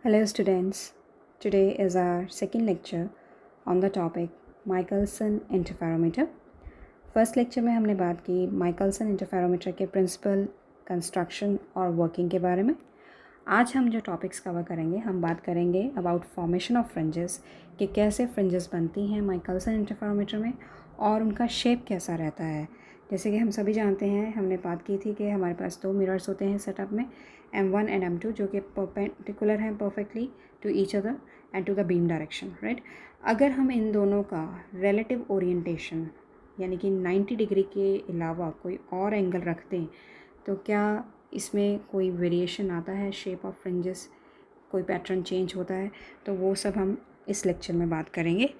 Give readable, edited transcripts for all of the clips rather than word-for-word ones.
Hello students, today is our second lecture on the topic Michelson interferometer. First lecture में हमने बात की Michelson interferometer के principal, construction और वर्किंग के बारे में। आज हम जो टॉपिक्स कवर करेंगे, हम बात करेंगे अबाउट फॉर्मेशन ऑफ फ्रिंजेस, कि कैसे फ्रिंजेस बनती हैं माइकलसन इंटरफेरोमीटर में और उनका शेप कैसा रहता है। जैसे कि हम सभी जानते हैं, हमने बात की थी कि हमारे पास दो मिरर्स होते हैं सेटअप में, M1 एंड M2, जो कि परपेंडिकुलर हैं perfectly to each other and to the beam direction, right. अगर हम इन दोनों का रिलेटिव ओरिएंटेशन यानी कि 90 डिग्री के अलावा कोई और एंगल रखते हैं तो क्या इसमें कोई वेरिएशन आता है, शेप ऑफ फ्रिंजेस, कोई पैटर्न चेंज होता है, तो वो सब हम इस लेक्चर में बात करेंगे।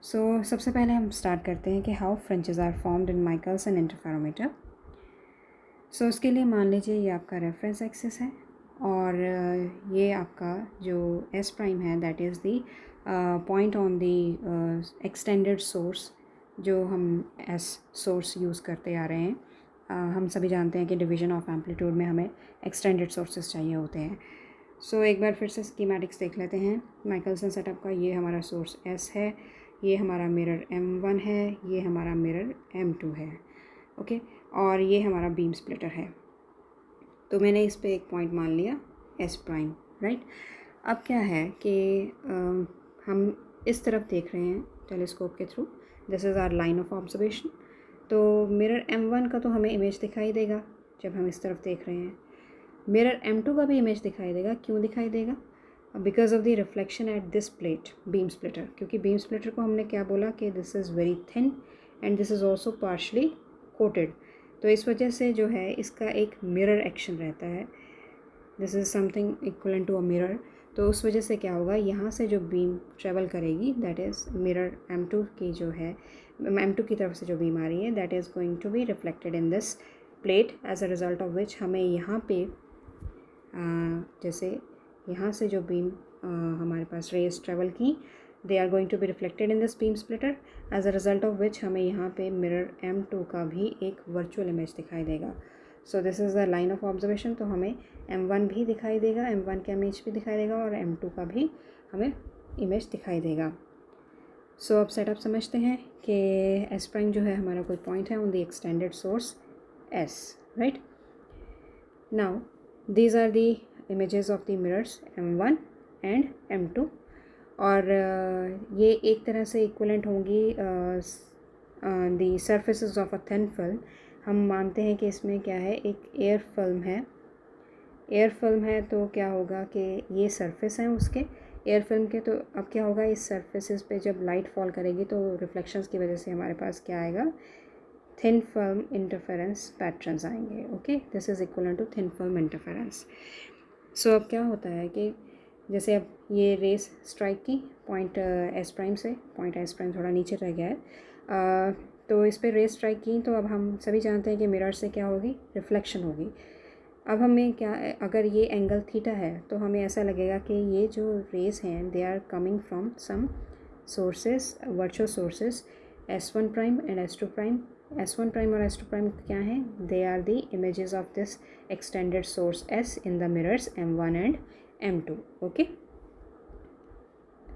सबसे पहले हम स्टार्ट करते हैं कि how fringes are formed in Michelson interferometer. उसके लिए मान लीजिए ये आपका रेफरेंस एक्सिस है और ये आपका जो एस प्राइम है that is the point on the extended source जो हम एस सोर्स यूज़ करते आ रहे हैं। हम सभी जानते हैं कि डिवीजन ऑफ एम्पलीट्यूड में हमें एक्सटेंडेड सोर्सेज चाहिए होते हैं। एक बार फिर से स्कीमेटिक्स देख लेते हैं माइकलसन सेटअप का। ये हमारा सोर्स एस है, ये हमारा मिरर M1 है, ये हमारा मिरर M2 है, ओके, और ये हमारा बीम स्प्लिटर है। तो मैंने इस पे एक पॉइंट मान लिया एस प्राइम, राइट। अब क्या है कि हम इस तरफ देख रहे हैं टेलीस्कोप के through, this is our line of observation. तो मिरर M1 का तो हमें इमेज दिखाई देगा जब हम इस तरफ देख रहे हैं। मिरर M2 का भी इमेज दिखाई देगा। क्यों दिखाई देगा? Because of the reflection at this plate beam splitter, क्योंकि बीम स्प्लिटर को हमने क्या बोला कि this is very thin and this is also partially coated. तो इस वजह से जो है इसका एक मिरर एक्शन रहता है, this is something equivalent to a mirror. तो उस वजह से क्या होगा, यहाँ से जो बीम ट्रेवल करेगी दैट इज़ मिरर M2 की जो है, M2 की तरफ से जो बीम आ रही है that is going to be reflected in this plate, as a result of which हमें यहाँ पे जैसे यहाँ से जो बीम हमारे पास रेज ट्रेवल की, they are going to be reflected in this beam splitter, as a result of which हमें यहाँ पे मिरर M2 का भी एक वर्चुअल इमेज दिखाई देगा। This is the line of observation. तो हमें M1 भी दिखाई देगा, M1 का इमेज भी दिखाई देगा और M2 का भी हमें इमेज दिखाई देगा। अब सेटअप समझते हैं कि एस प्राइम जो है हमारा कोई पॉइंट है on the extended source S, right. Now these are the images of the mirrors M1 and M2 और ये एक तरह से इक्वलेंट होंगी the surfaces of a thin film. हम मानते हैं कि इसमें क्या है, एक एयर फिल्म है। एयर फिल्म है तो क्या होगा कि ये सरफेस हैं उसके एयर फिल्म के। तो अब क्या होगा, इस सरफेसिस पे जब लाइट फॉल करेगी तो रिफ्लेक्शंस की वजह से हमारे पास क्या आएगा, थिन फिल्म इंटरफेरेंस पैटर्न्स आएंगे। Okay, this is equal to thin film interference. अब क्या होता है कि जैसे अब ये रेस स्ट्राइक की पॉइंट एस प्राइम से, पॉइंट एस प्राइम थोड़ा नीचे रह गया है, तो इस पर रेस स्ट्राइक की तो अब हम सभी जानते हैं कि मिरर से क्या होगी, रिफ्लेक्शन होगी। अब हमें क्या, अगर ये एंगल थीटा है तो हमें ऐसा लगेगा कि ये जो रेस हैं they are coming from some sources, virtual sources S1 prime and S2 prime. S1 prime और S2 प्राइम क्या हैं, they are the images of this extended source S in the mirrors M1 and M2, okay,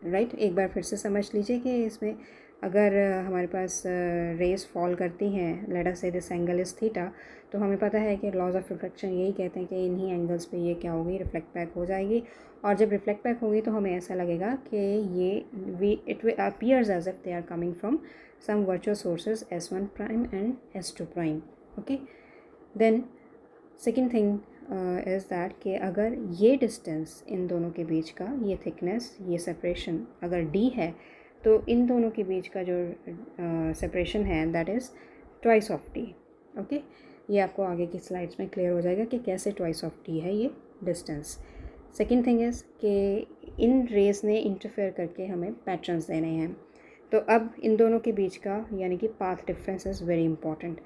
right. एक बार फिर से समझ लीजिए कि इसमें अगर हमारे पास रेस फॉल करती हैं, लेट अस से दिस एंगल इज़ थीटा, तो हमें पता है कि लॉज ऑफ रिफ्लेक्शन यही कहते हैं कि इन्हीं एंगल्स पे ये क्या होगी, रिफ्लेक्ट बैक हो जाएगी। और जब रिफ्लेक्ट बैक होगी तो हमें ऐसा लगेगा कि ये it appears as if they are coming from some virtual sources S1 prime and S2 prime, okay. Then second thing is that कि अगर ये डिस्टेंस इन दोनों के बीच का, ये थिकनेस, ये सेपरेशन अगर D है तो इन दोनों के बीच का जो सेपरेशन है that is twice of D, okay. ये आपको आगे की स्लाइड्स में क्लियर हो जाएगा कि कैसे ट्वाइस ऑफ D है ये डिस्टेंस। सेकेंड थिंग इज़ कि इन रेस ने इंटरफेयर करके हमें पैटर्न्स देने हैं। तो अब इन दोनों के बीच का यानी कि path difference is very important.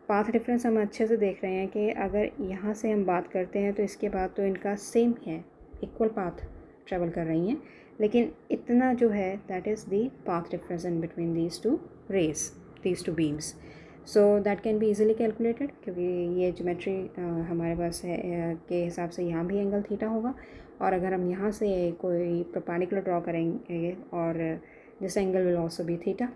Path difference हम अच्छे से देख रहे हैं कि अगर यहाँ से हम बात करते हैं तो इसके बाद तो इनका सेम है, इक्वल पाथ ट्रेवल कर रही हैं, लेकिन इतना जो है that is the path difference in between these two rays, these two beams. That can be easily calculated, क्योंकि ये ज्योमेट्री हमारे पास है के हिसाब से यहाँ भी एंगल थीटा होगा और अगर हम यहाँ से कोई परपेंडिकुलर ड्रॉ करेंगे और this angle will also be theta,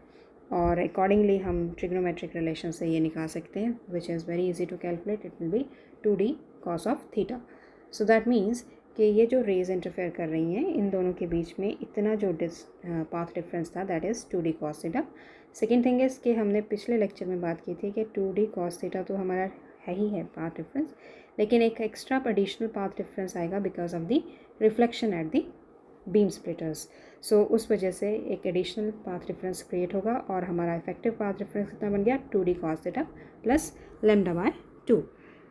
और अकॉर्डिंगली हम ट्रिग्नोमेट्रिक रिलेशन से ये निकाल सकते हैं which is very easy to calculate, it will be 2d cos of theta. So that means कि ये जो रेज इंटरफेयर कर रही हैं इन दोनों के बीच में इतना जो पाथ डिफरेंस था that is 2d cos theta. Second thing is कि हमने पिछले लेक्चर में बात की थी कि 2d cos थीटा तो हमारा है ही है पाथ डिफरेंस, लेकिन एक एक्स्ट्रा एडिशनल पाथ डिफरेंस आएगा because of the reflection at the beam splitters. So उस वजह से एक एडिशनल पाथ डिफरेंस क्रिएट होगा और हमारा इफेक्टिव पाथ डिफरेंस कितना बन गया 2d cos theta plus lambda by 2।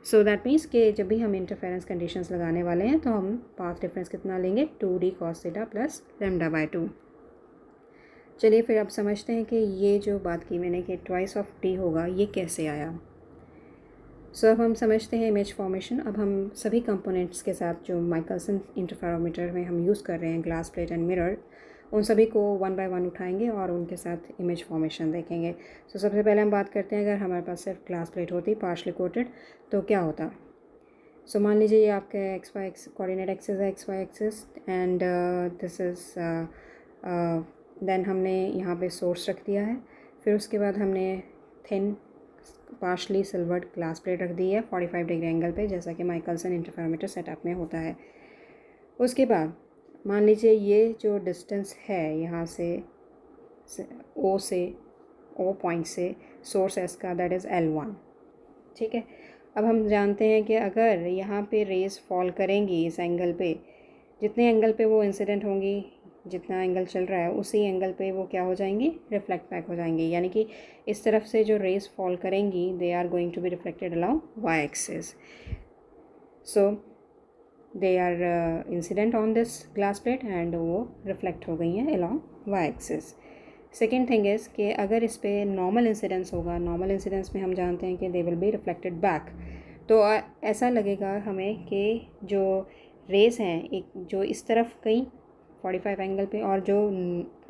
So that means कि जब भी हम इंटरफेरेंस कंडीशंस लगाने वाले हैं तो हम पाथ डिफरेंस कितना लेंगे 2d cos theta plus lambda by 2। चलिए फिर अब समझते हैं कि ये जो बात की मैंने कि ट्वाइस ऑफ d होगा ये कैसे आया। सो अब हम समझते हैं इमेज फॉर्मेशन। अब हम सभी कंपोनेंट्स के साथ जो माइकलसन इंटरफेरोमीटर में हम यूज़ कर रहे हैं ग्लास प्लेट एंड मिरर, उन सभी को वन बाय वन उठाएंगे और उनके साथ इमेज फॉर्मेशन देखेंगे। सो सबसे पहले हम बात करते हैं अगर हमारे पास सिर्फ ग्लास प्लेट होती पार्शली कोटेड तो क्या होता। सो मान लीजिए ये आपके X Y X coordinate axis है, X Y axis, and this is then हमने यहाँ पे सोर्स रख दिया है। फिर उसके बाद हमने thin partially silvered glass plate रख दी है 45 डिग्री एंगल पे, जैसा कि माइकलसन इंटरफेरोमीटर सेटअप में होता है। उसके बाद मान लीजिए ये जो डिस्टेंस है यहाँ से ओ पॉइंट से सोर्स एस का दैट इज़ L1, ठीक है। अब हम जानते हैं कि अगर यहाँ पे रेज फॉल करेंगी इस एंगल पे, जितने एंगल पे वो इंसिडेंट होंगी, जितना एंगल चल रहा है उसी एंगल पे वो क्या हो जाएंगी, रिफ्लेक्ट बैक हो जाएंगी। यानी कि इस तरफ से जो रेज फॉल करेंगी they are going to be reflected along Y axis. So they are incident on this glass plate and वो रिफ्लेक्ट हो गई हैं along Y axis. Second thing is कि अगर इस पर नॉर्मल इंसिडेंस होगा, नॉर्मल इंसिडेंस में हम जानते हैं कि they will be reflected back, तो ऐसा लगेगा हमें कि जो रेस हैं एक जो इस तरफ गई 45 एंगल पे और जो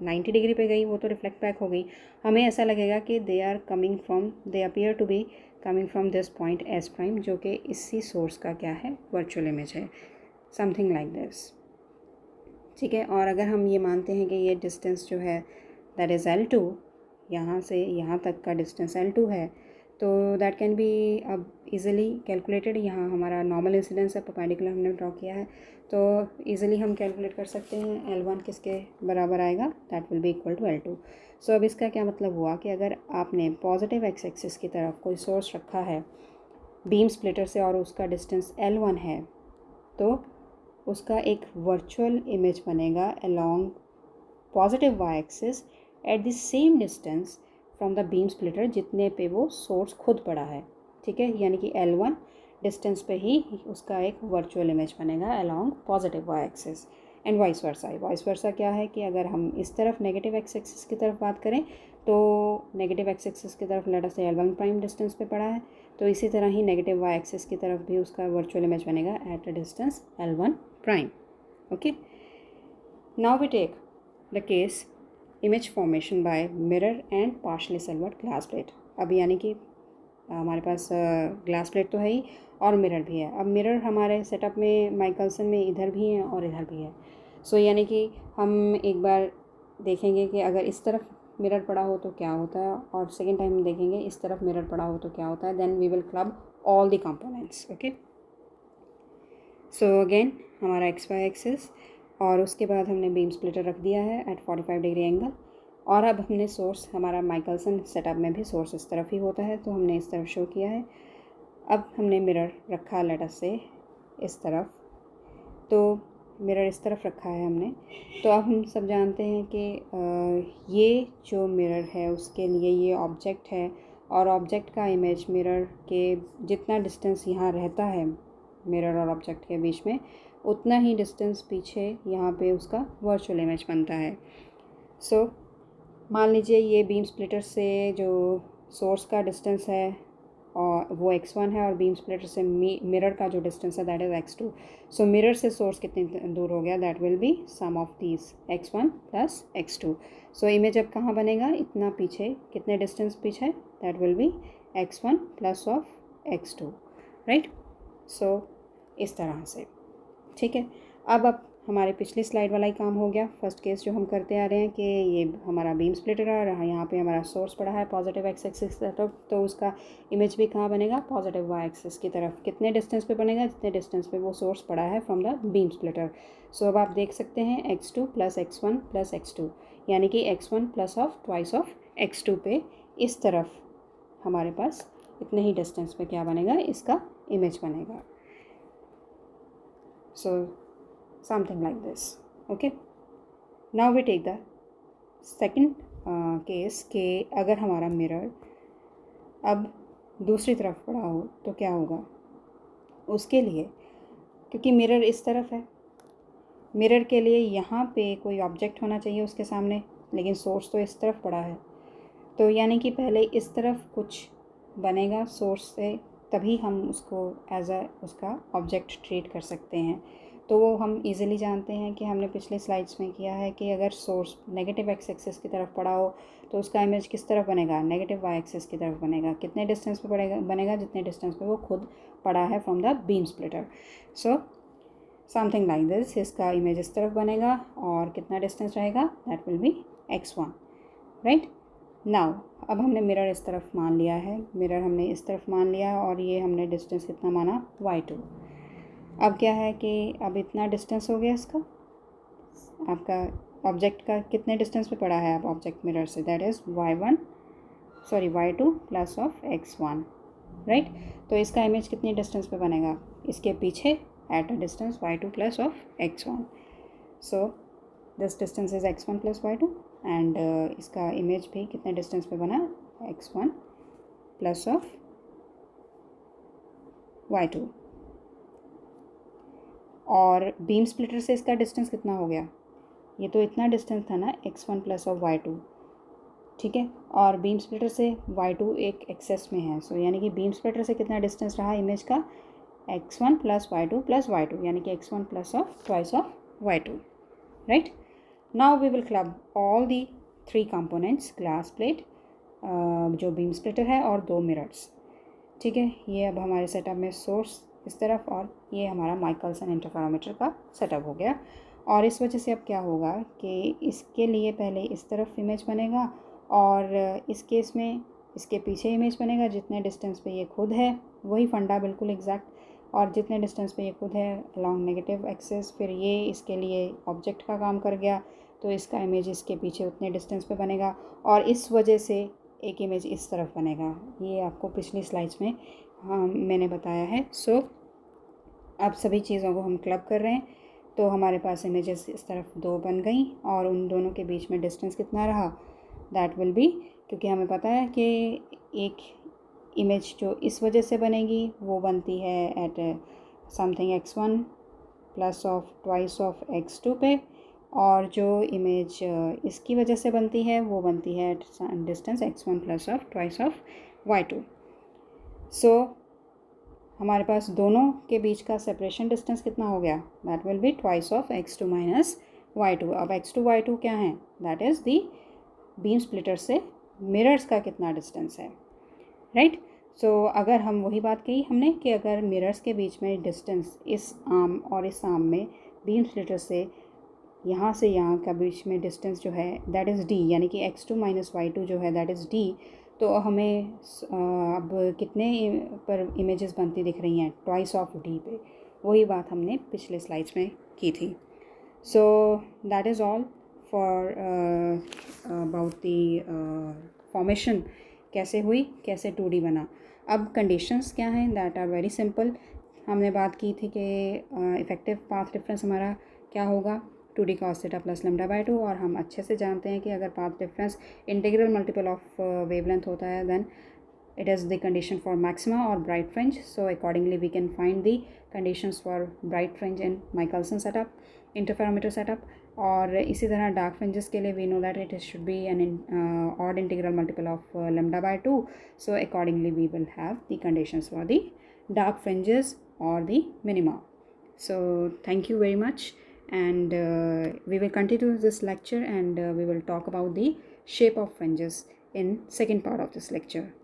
90 डिग्री पे गई वो तो रिफ्लेक्ट बैक हो गई, हमें ऐसा लगेगा कि they are coming from, they appear to be coming from this point S prime, जो कि इसी सोर्स का क्या है, वर्चुअल इमेज है, समथिंग लाइक दिस, ठीक है। और अगर हम ये मानते हैं कि ये डिस्टेंस जो है दैट इज़ L2, यहाँ से यहाँ तक का डिस्टेंस L2 है, तो दैट कैन बी अब इजीली कैलकुलेटेड। यहाँ हमारा नॉर्मल इंसिडेंस है, परपेंडिकुलर हमने ड्रॉ किया है, तो इजीली हम कैलकुलेट कर सकते हैं L1 किसके बराबर आएगा, that will be equal to L2। So अब इसका क्या मतलब हुआ कि अगर आपने पॉजिटिव एक्स एक्सिस की तरफ कोई सोर्स रखा है बीम स्प्लिटर से और उसका डिस्टेंस L1 है, तो उसका एक वर्चुअल इमेज बनेगा along positive Y axis at the same distance from the beam splitter जितने पे वो सोर्स खुद पड़ा है, ठीक है। यानी कि L1 डिस्टेंस पे ही उसका एक वर्चुअल इमेज बनेगा along positive Y axis and vice versa. Vice versa क्या है कि अगर हम इस तरफ नेगेटिव एक्स एक्सिस की तरफ बात करें तो नेगेटिव एक्स एक्सिस की तरफ लेटर से L1 प्राइम डिस्टेंस पे पड़ा है, तो इसी तरह ही नेगेटिव वाई एक्सिस की तरफ भी उसका वर्चुअल इमेज बनेगा at a distance L1 prime. Okay, now we take the case image formation by mirror and partially silvered glass plate. अब यानी कि हमारे पास ग्लास प्लेट तो है ही और मिरर भी है। अब मिरर हमारे सेटअप में माइकलसन में इधर भी है और इधर भी है। सो यानी कि हम एक बार देखेंगे कि अगर इस तरफ मिरर पड़ा हो तो क्या होता है, और सेकेंड टाइम हम देखेंगे इस तरफ मिरर पड़ा हो तो क्या होता है, then we will club all the components. Okay, so again हमारा एक्स वाई एक्सिस और उसके बाद हमने बीम स्प्लिटर रख दिया है एट 45 डिग्री एंगल, और अब हमने सोर्स, हमारा माइकलसन सेटअप में भी सोर्स इस तरफ ही होता है तो हमने इस तरफ शो किया है। अब हमने मिरर रखा लेटर से इस तरफ, तो मिरर इस तरफ रखा है हमने, तो अब हम सब जानते हैं कि ये जो मिरर है उसके लिए ये ऑब्जेक्ट है और ऑब्जेक्ट का इमेज मिरर के जितना डिस्टेंस यहाँ रहता है मिरर और ऑब्जेक्ट के बीच में उतना ही डिस्टेंस पीछे यहाँ पे उसका वर्चुअल इमेज बनता है। सो मान लीजिए ये बीम स्प्लिटर से जो सोर्स का डिस्टेंस है और वो x1 है और बीम स्प्लिटर से मिरर का जो डिस्टेंस है that is x2। So mirror से सोर्स कितनी दूर हो गया, that will be sum of these x1 plus x2। So image अब कहाँ बनेगा, इतना पीछे, कितने डिस्टेंस पीछे, that will be x1 plus of x2, right. So इस तरह से, ठीक है। अब हमारे पिछली स्लाइड वाला ही काम हो गया। फर्स्ट केस जो हम करते आ रहे हैं कि ये हमारा बीम स्प्लिटर है और यहाँ पे हमारा सोर्स पड़ा है पॉजिटिव एक्स एक्सिस की तरफ, तो उसका इमेज भी कहाँ बनेगा, पॉजिटिव वाई एक्सिस की तरफ। कितने डिस्टेंस पे बनेगा, जितने डिस्टेंस पे वो सोर्स पड़ा है फ्रॉम द बीम स्प्लिटर। सो अब आप देख सकते हैं x2 + x1 + x2, यानी कि x1 plus of twice of x2 पे इस तरफ हमारे पास इतने ही डिस्टेंस पे क्या बनेगा, इसका इमेज बनेगा। So something like this. Okay, now we take the second case कि अगर हमारा मिरर अब दूसरी तरफ पड़ा हो तो क्या होगा। उसके लिए, क्योंकि मिरर इस तरफ है, मिरर के लिए यहाँ पे कोई ऑब्जेक्ट होना चाहिए उसके सामने, लेकिन सोर्स तो इस तरफ पड़ा है, तो यानी कि पहले इस तरफ कुछ बनेगा सोर्स से, तभी हम उसको एज अ उसका ऑब्जेक्ट ट्रीट कर सकते हैं। तो वो हम इजीली जानते हैं कि हमने पिछले स्लाइड्स में किया है कि अगर सोर्स नेगेटिव एक्स एक्सिस की तरफ पड़ा हो तो उसका इमेज किस तरफ बनेगा, नेगेटिव वाई एक्सिस की तरफ बनेगा। कितने डिस्टेंस पे बनेगा, जितने डिस्टेंस पे वो खुद पड़ा है from the beam splitter. So something like this, इसका इमेज इस तरफ बनेगा और कितना डिस्टेंस रहेगा, that will be x1, right. Now अब हमने मिरर इस तरफ मान लिया है, मिरर हमने इस तरफ मान लिया और ये हमने डिस्टेंस कितना माना, y2। अब क्या है कि अब इतना डिस्टेंस हो गया इसका, आपका ऑब्जेक्ट का कितने डिस्टेंस पे पड़ा है अब ऑब्जेक्ट मिरर से, that is y2 plus of x1, right. तो इसका इमेज कितनी डिस्टेंस पे बनेगा, इसके पीछे eight a distance y2 plus of x1। So this distance is x1 plus y2 and इसका इमेज भी कितने डिस्टेंस पे बना, x1 प्लस ऑफ y2। और बीम स्प्लिटर से इसका डिस्टेंस कितना हो गया, ये तो इतना डिस्टेंस था ना, x1 प्लस ऑफ y2, ठीक है। और बीम स्प्लिटर से y2 एक एक्सेस में है, सो यानी कि बीम स्प्लिटर से कितना डिस्टेंस रहा इमेज का, x1 plus y2 plus y2, यानी कि x1 plus of twice of y2, right. Now we will club all the 3 components, glass plate जो बीम स्प्लिटर है और 2 मिरर्स, ठीक है। ये अब हमारे सेटअप में सोर्स इस तरफ और ये हमारा माइकलसन इंटरफेरोमीटर का सेटअप हो गया। और इस वजह से अब क्या होगा कि इसके लिए पहले इस तरफ इमेज बनेगा और इस केस में इसके पीछे इमेज बनेगा, जितने डिस्टेंस पे ये खुद है, वही फंडा बिल्कुल एग्जैक्ट, और जितने डिस्टेंस पे ये खुद है अलॉन्ग नेगेटिव एक्सेस, फिर ये इसके लिए ऑब्जेक्ट का काम कर गया, तो इसका इमेज इसके पीछे उतने डिस्टेंस पे बनेगा और इस वजह से एक इमेज इस तरफ बनेगा। ये आपको पिछली स्लाइड्स में मैंने बताया है। सो अब सभी चीज़ों को हम क्लब कर रहे हैं, तो हमारे पास इमेजेस इस तरफ 2 बन गई और उन दोनों के बीच में डिस्टेंस कितना रहा, दैट विल बी, क्योंकि हमें पता है कि एक इमेज जो इस वजह से बनेगी वो बनती है at something x1 plus of twice of x2 पे, और जो इमेज इसकी वजह से बनती है वो बनती है at distance x1 plus of twice of y2। सो हमारे पास दोनों के बीच का सेपरेशन डिस्टेंस कितना हो गया, that will be twice of x2 minus y2। अब x2 y2 क्या है, that is the beam splitter से मिरर्स का कितना डिस्टेंस है, राइट। सो अगर हम वही बात कही हमने कि अगर मिरर्स के बीच में डिस्टेंस इस आर्म और इस आर्म में बीम स्प्लिटर से यहाँ का बीच में डिस्टेंस जो है दैट इज़ d, यानी कि x2 माइनस y2 जो है दैट इज़ d, तो हमें अब कितने पर इमेजेस बनती दिख रही हैं, ट्वाइस ऑफ d पे। वही बात हमने पिछले स्लाइड्स में की थी। So that is all for about the formation, कैसे हुई, कैसे 2D बना। अब कंडीशंस क्या हैं, दैट आर वेरी सिंपल। हमने बात की थी कि इफ़ेक्टिव पाथ डिफरेंस हमारा क्या होगा, 2D cos theta plus lambda by 2, और हम अच्छे से जानते हैं कि अगर path difference integral multiple of wavelength होता है then it is the condition for maxima or bright fringe. So accordingly we can find the conditions for bright fringe in Michelson setup, interferometer setup. और इसी तरह dark fringes के लिए we know that it should be an odd integral multiple of lambda by 2. So accordingly we will have the conditions for the dark fringes or the minima. So thank you very much, and we will continue this lecture, and we will talk about the shape of fringes in second part of this lecture.